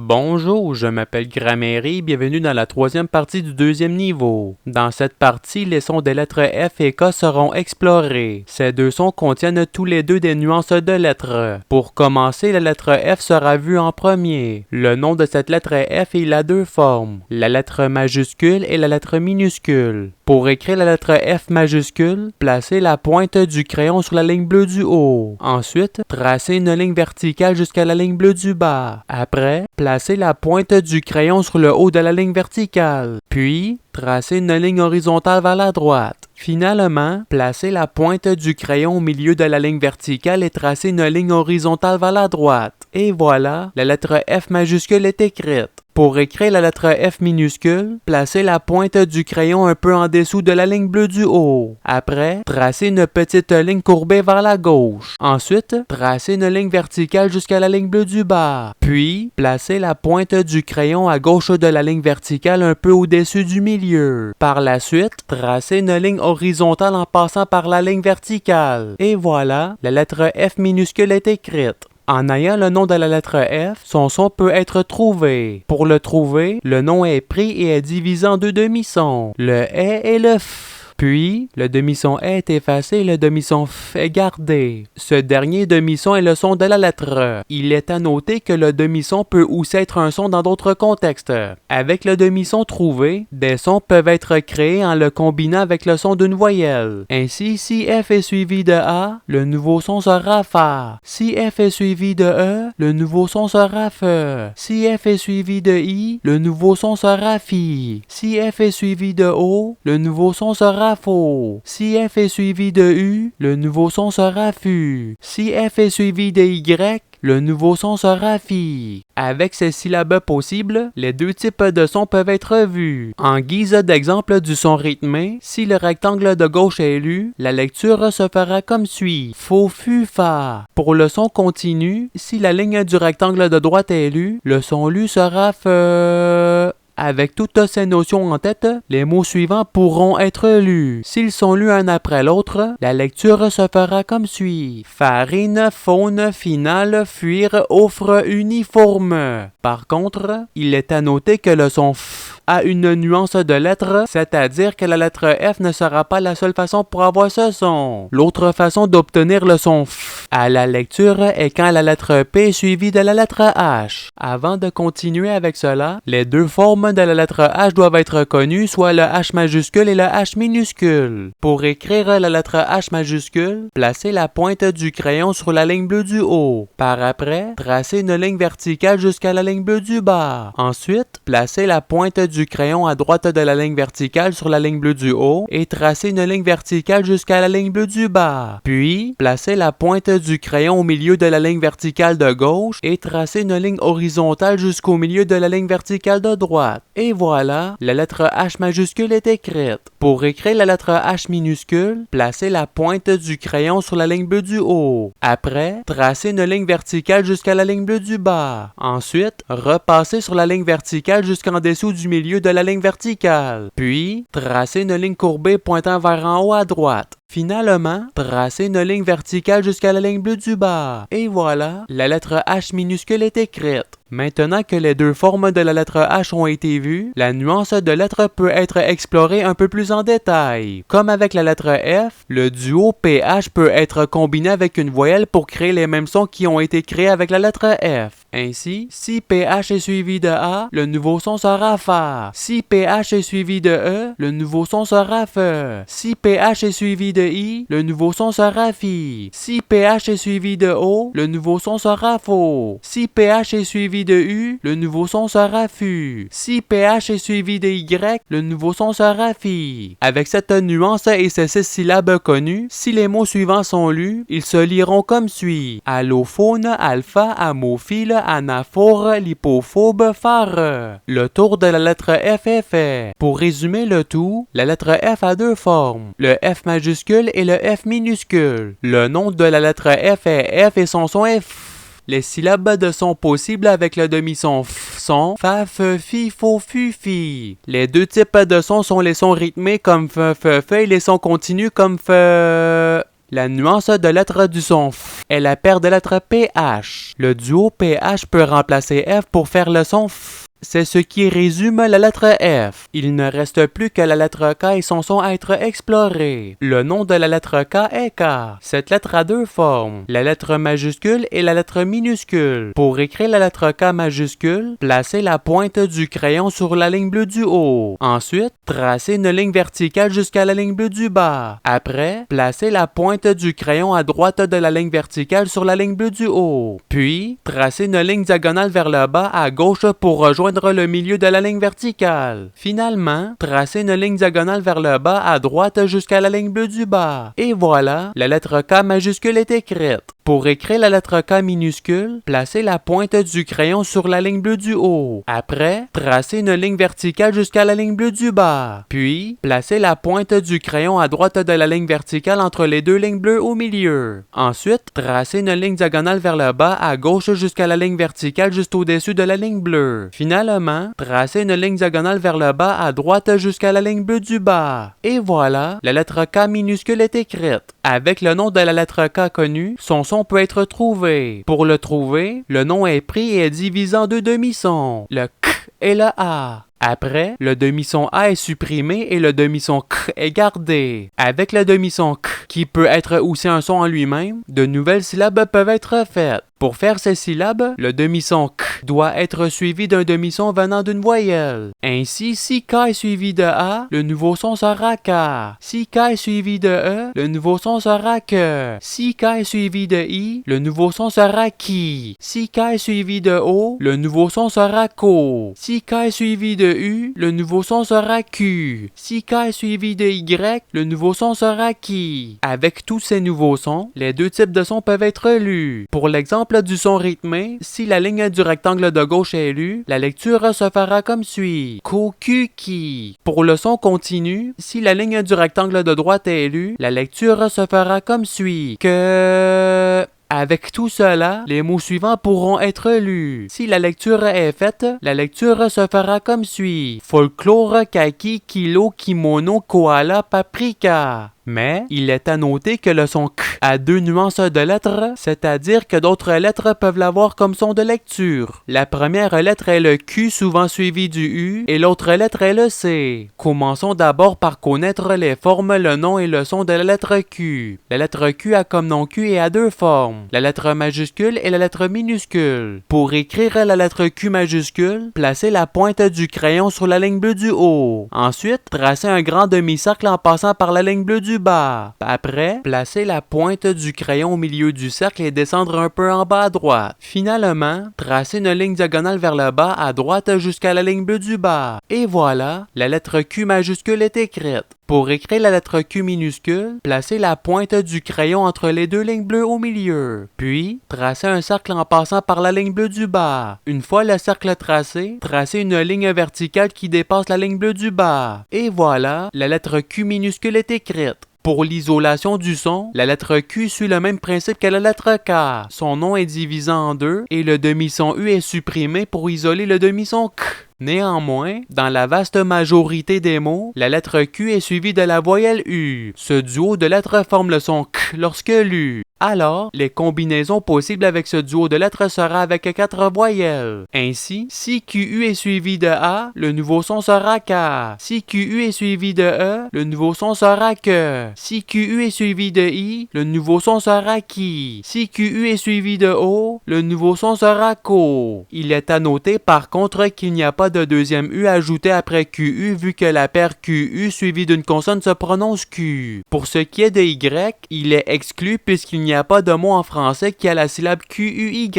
Bonjour, je m'appelle Gramairie, bienvenue dans la troisième partie du deuxième niveau. Dans cette partie, les sons des lettres F et K seront explorés. Ces deux sons contiennent tous les deux des nuances de lettres. Pour commencer, la lettre F sera vue en premier. Le nom de cette lettre est F et il a deux formes, la lettre majuscule et la lettre minuscule. Pour écrire la lettre F majuscule, placez la pointe du crayon sur la ligne bleue du haut. Ensuite, tracez une ligne verticale jusqu'à la ligne bleue du bas. Après, placez la pointe du crayon sur le haut de la ligne verticale. Puis, tracez une ligne horizontale vers la droite. Finalement, placez la pointe du crayon au milieu de la ligne verticale et tracez une ligne horizontale vers la droite. Et voilà, la lettre F majuscule est écrite. Pour écrire la lettre F minuscule, placez la pointe du crayon un peu en dessous de la ligne bleue du haut. Après, tracez une petite ligne courbée vers la gauche. Ensuite, tracez une ligne verticale jusqu'à la ligne bleue du bas. Puis, placez la pointe du crayon à gauche de la ligne verticale un peu au-dessus du milieu. Par la suite, tracez une ligne horizontale en passant par la ligne verticale. Et voilà, la lettre F minuscule est écrite. En ayant le nom de la lettre F, son son peut être trouvé. Pour le trouver, le nom est pris et est divisé en deux demi-sons, le E et le F. Puis, le demi-son E est effacé et le demi-son F est gardé. Ce dernier demi-son est le son de la lettre E. Il est à noter que le demi-son peut aussi être un son dans d'autres contextes. Avec le demi-son trouvé, des sons peuvent être créés en le combinant avec le son d'une voyelle. Ainsi, si F est suivi de A, le nouveau son sera Fa. Si F est suivi de E, le nouveau son sera Fe. Si F est suivi de I, le nouveau son sera Fi. Si F est suivi de O, le nouveau son sera Faux. Si F est suivi de U, le nouveau son sera Fu. Si F est suivi de Y, le nouveau son sera Fi. Avec ces syllabes possibles, les deux types de sons peuvent être vus. En guise d'exemple du son rythmé, si le rectangle de gauche est lu, la lecture se fera comme suit. Faux, fu, fa. Pour le son continu, si la ligne du rectangle de droite est lue, le son lu sera fe. Avec toutes ces notions en tête, les mots suivants pourront être lus. S'ils sont lus un après l'autre, la lecture se fera comme suit. Farine, faune, finale, fuir, offre, uniforme. Par contre, il est à noter que le son F a une nuance de lettres, c'est-à-dire que la lettre F ne sera pas la seule façon pour avoir ce son. L'autre façon d'obtenir le son F à la lecture est quand la lettre P est suivie de la lettre H. Avant de continuer avec cela, les deux formes de la lettre H doivent être connues, soit le H majuscule et le H minuscule. Pour écrire la lettre H majuscule, placez la pointe du crayon sur la ligne bleue du haut. Par après, tracez une ligne verticale jusqu'à la ligne bleue du bas. Ensuite, placez la pointe du crayon à droite de la ligne verticale sur la ligne bleue du haut et tracez une ligne verticale jusqu'à la ligne bleue du bas. Puis, placez la pointe du crayon au milieu de la ligne verticale de gauche et tracez une ligne horizontale jusqu'au milieu de la ligne verticale de droite. Et voilà, la lettre H majuscule est écrite. Pour écrire la lettre H minuscule, placez la pointe du crayon sur la ligne bleue du haut. Après, tracez une ligne verticale jusqu'à la ligne bleue du bas. Ensuite, repassez sur la ligne verticale jusqu'en dessous du milieu de la ligne verticale. Puis, tracez une ligne courbée pointant vers en haut à droite. Finalement, tracez une ligne verticale jusqu'à la ligne bleue du bas. Et voilà, la lettre H minuscule est écrite. Maintenant que les deux formes de la lettre H ont été vues, la nuance de lettres peut être explorée un peu plus en détail. Comme avec la lettre F, le duo PH peut être combiné avec une voyelle pour créer les mêmes sons qui ont été créés avec la lettre F. Ainsi, si PH est suivi de A, le nouveau son sera Fa. Si PH est suivi de E, le nouveau son sera Fe. Si PH est suivi de I, le nouveau son sera Fi. Si PH est suivi de O, le nouveau son sera Faux. Si PH est suivi de U, le nouveau son sera Fu. Si PH est suivi de Y, le nouveau son sera Fi. Avec cette nuance et ces 6 syllabes connues, si les mots suivants sont lus, ils se liront comme suit. Allophone, alpha, amophile, anaphore, lipophobe, phare. Le tour de la lettre F est fait. Pour résumer le tout, la lettre F a deux formes, le F majuscule et le F minuscule. Le nom de la lettre F est F et son son est F. Les syllabes de son possibles avec le demi-son F sont fa, fe, fi, fo, fu, fi. Les deux types de sons sont les sons rythmés comme fe, fe, fe et les sons continus comme fe. La nuance de lettre du son F est la paire de lettres PH. Le duo PH peut remplacer F pour faire le son F. C'est ce qui résume la lettre F. Il ne reste plus que la lettre K et son son à être exploré. Le nom de la lettre K est K. Cette lettre a deux formes, la lettre majuscule et la lettre minuscule. Pour écrire la lettre K majuscule, placez la pointe du crayon sur la ligne bleue du haut. Ensuite, tracez une ligne verticale jusqu'à la ligne bleue du bas. Après, placez la pointe du crayon à droite de la ligne verticale sur la ligne bleue du haut. Puis, tracez une ligne diagonale vers le bas à gauche pour rejoindre le milieu de la ligne verticale. Finalement, tracez une ligne diagonale vers le bas à droite jusqu'à la ligne bleue du bas. Et voilà, la lettre K majuscule est écrite. Pour écrire la lettre K minuscule, placez la pointe du crayon sur la ligne bleue du haut. Après, tracez une ligne verticale jusqu'à la ligne bleue du bas. Puis, placez la pointe du crayon à droite de la ligne verticale entre les deux lignes bleues au milieu. Ensuite, tracez une ligne diagonale vers le bas à gauche jusqu'à la ligne verticale juste au-dessus de la ligne bleue. Finalement, tracez une ligne diagonale vers le bas à droite jusqu'à la ligne bleue du bas. Et voilà, la lettre K minuscule est écrite. Avec le nom de la lettre K connu, son son peut être trouvé. Pour le trouver, le nom est pris et est divisé en deux demi-sons, le K et le A. Après, le demi-son A est supprimé et le demi-son K est gardé. Avec le demi-son K, qui peut être aussi un son en lui-même, de nouvelles syllabes peuvent être faites. Pour faire ces syllabes, le demi-son K doit être suivi d'un demi-son venant d'une voyelle. Ainsi, si K est suivi de A, le nouveau son sera K. Si K est suivi de E, le nouveau son sera que. Si K est suivi de I, le nouveau son sera qui. Si K est suivi de O, le nouveau son sera ko. Si K est suivi de U, le nouveau son sera Q. Si K est suivi de Y, le nouveau son sera qui. Avec tous ces nouveaux sons, les deux types de sons peuvent être lus. Pour l'exemple du son rythmé, si la ligne du rectangle de gauche est lue, la lecture se fera comme suit. Ko, Ku, Ki. Pour le son continu, si la ligne du rectangle de droite est lue, la lecture se fera comme suit. Que... Avec tout cela, les mots suivants pourront être lus. Si la lecture est faite, la lecture se fera comme suit. Folklore, kaki, kilo, kimono, koala, paprika. Mais il est à noter que le son K a deux nuances de lettres, c'est-à-dire que d'autres lettres peuvent l'avoir comme son de lecture. La première lettre est le Q, souvent suivi du U, et l'autre lettre est le C. Commençons d'abord par connaître les formes, le nom et le son de la lettre Q. La lettre Q a comme nom Q et a deux formes, la lettre majuscule et la lettre minuscule. Pour écrire la lettre Q majuscule, placez la pointe du crayon sur la ligne bleue du haut. Ensuite, tracez un grand demi-cercle en passant par la ligne bleue du bas. Après, placez la pointe du crayon au milieu du cercle et descendre un peu en bas à droite. Finalement, tracez une ligne diagonale vers le bas à droite jusqu'à la ligne bleue du bas. Et voilà, la lettre Q majuscule est écrite. Pour écrire la lettre Q minuscule, placez la pointe du crayon entre les deux lignes bleues au milieu. Puis, tracez un cercle en passant par la ligne bleue du bas. Une fois le cercle tracé, tracez une ligne verticale qui dépasse la ligne bleue du bas. Et voilà, la lettre Q minuscule est écrite. Pour l'isolation du son, la lettre Q suit le même principe que la lettre K. Son nom est divisé en deux et le demi-son U est supprimé pour isoler le demi-son K. Néanmoins, dans la vaste majorité des mots, la lettre Q est suivie de la voyelle U. Ce duo de lettres forme le son K lorsque lu. Alors, les combinaisons possibles avec ce duo de lettres sera avec 4 voyelles. Ainsi, si QU est suivi de A, le nouveau son sera K. Si QU est suivi de E, le nouveau son sera que. Si QU est suivi de I, le nouveau son sera qui. Si QU est suivi de O, le nouveau son sera ko. Il est à noter par contre qu'il n'y a pas de deuxième U ajouté après QU vu que la paire QU suivie d'une consonne se prononce Q. Pour ce qui est de Y, il est exclu puisqu'il n'y a pas de mot en français qui a la syllabe QUY.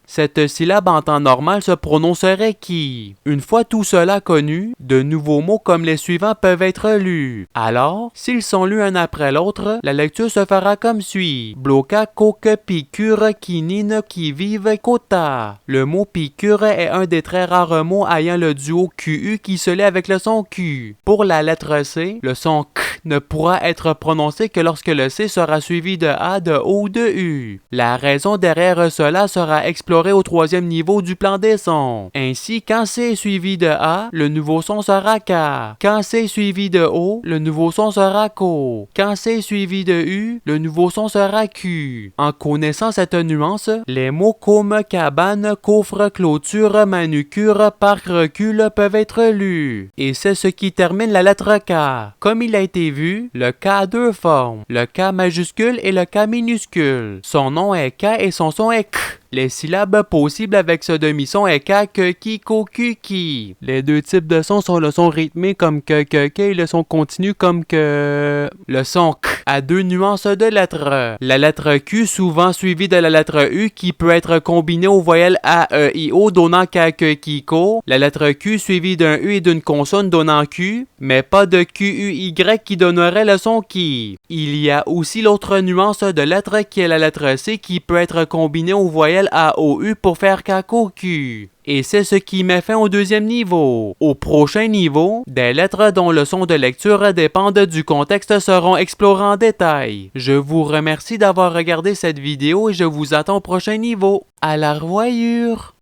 Cette syllabe en temps normal se prononcerait qui. Une fois tout cela connu, de nouveaux mots comme les suivants peuvent être lus. Alors, s'ils sont lus un après l'autre, la lecture se fera comme suit. Bloca, coque, piqûre, quinine, qui vive, quota. Le mot piqûre est un des très rares mots ayant le duo QU qui se lit avec le son Q. Pour la lettre C, le son K ne pourra être prononcé que lorsque le C sera suivi de A, de O ou de U. La raison derrière cela sera explorée explorer au troisième niveau du plan des sons. Ainsi, quand C est suivi de A, le nouveau son sera K. Quand C est suivi de O, le nouveau son sera Ko. Quand C est suivi de U, le nouveau son sera Q. En connaissant cette nuance, les mots comme cabane, coffre, clôture, manucure, parc, recul peuvent être lus. Et c'est ce qui termine la lettre K. Comme il a été vu, le K a deux formes, le K majuscule et le K minuscule. Son nom est K et son son est K. Les syllabes possibles avec ce demi-son est K, que, ki, ko, ku, ki. Les deux types de sons sont le son rythmé comme que, et le son continu comme que. Le son K a deux nuances de lettres. La lettre Q souvent suivie de la lettre U qui peut être combinée aux voyelles A, E, I, O donnant K, que, ki, ko. La lettre Q suivie d'un U et d'une consonne donnant Q, mais pas de Q, U, Y qui donnerait le son ki. Il y a aussi l'autre nuance de lettre qui est la lettre C qui peut être combinée aux voyelles A, O, U pour faire K, ko, Q. Et c'est ce qui met fin au deuxième niveau. Au prochain niveau, des lettres dont le son de lecture dépendent du contexte seront explorées en détail. Je vous remercie d'avoir regardé cette vidéo et je vous attends au prochain niveau. À la revoyure!